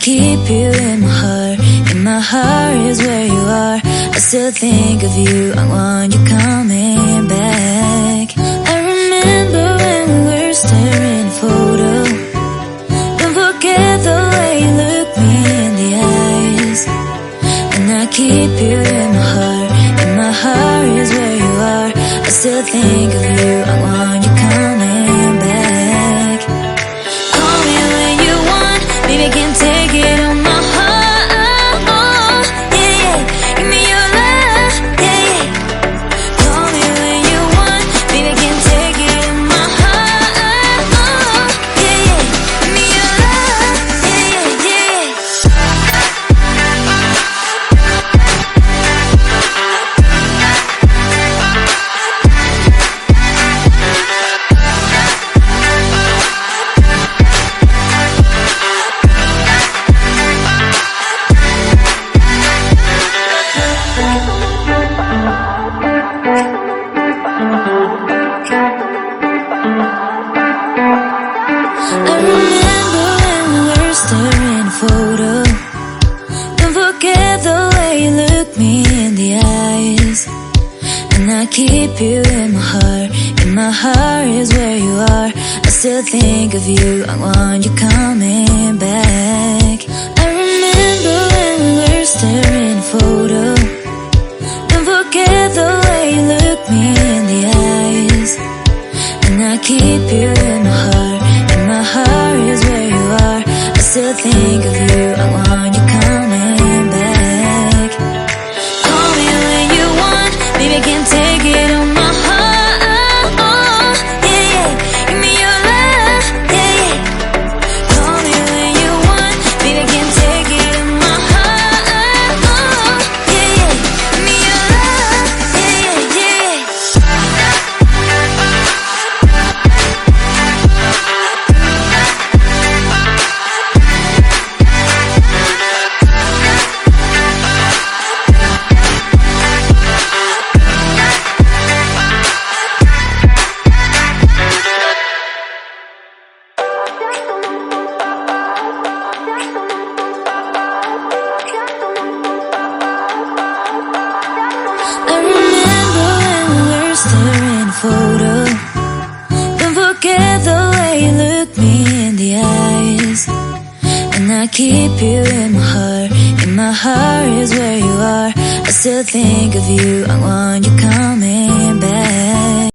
keep you in my heart. In my heart is where you are. I still think of you. I want you coming back. I remember when we were staring at a photo. Don't forget the way you look me in the eyes. And I keep you in my heart. In my heart is where you are. I still think of you. I want you coming back. Call me when you want. Baby, I can't take it on my heart. Yeah, yeah. Give me your love. Yeah, yeah. Call me when you want. Baby, I can't take it on my heart. Yeah, yeah. Give me your love. Yeah, yeah, I remember when we were staring at a photo. Don't forget the way you look me in the eyes. And I keep you in my heart. In my heart is where you are. I still think of you. I want you coming back. I remember when we were staring at a photo. Don't forget the way you look me in the eyes. And I keep you in my heart. In my heart is where you are. I still think of you. I want you coming back. Call me when you want. Baby, I can't take it on my heart. Yeah, yeah. Give me your love. Yeah, yeah. Call me when you want. Baby, I can't take it on my heart. Yeah, yeah. Give me your love. Yeah, yeah, I remember when we were staring at a photo. Don't forget the way you look me in the eyes. And I keep you in my heart. In my heart is where you are. I still think of you. I want you coming